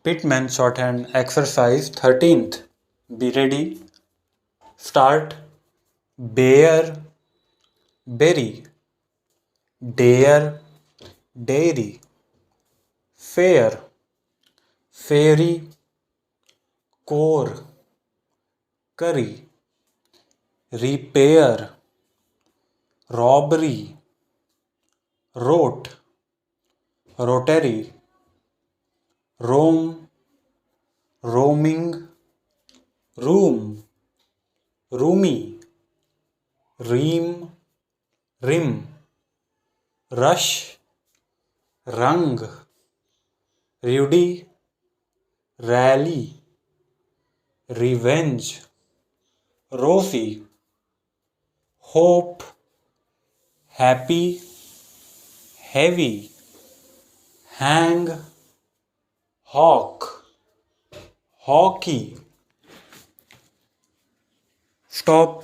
Pitman Shorthand exercise 13th. Be ready. Start. Bear, berry. Dare, dairy. Fair, fairy. Core, curry. Repair, robbery. Rote, rotary. Roam, roaming. Room, roomy. Ream, rim. Rush, rung. Rudy, rally. Revenge, Rosie. Hope, happy. Heavy, hang. Hawk, hockey. Stop.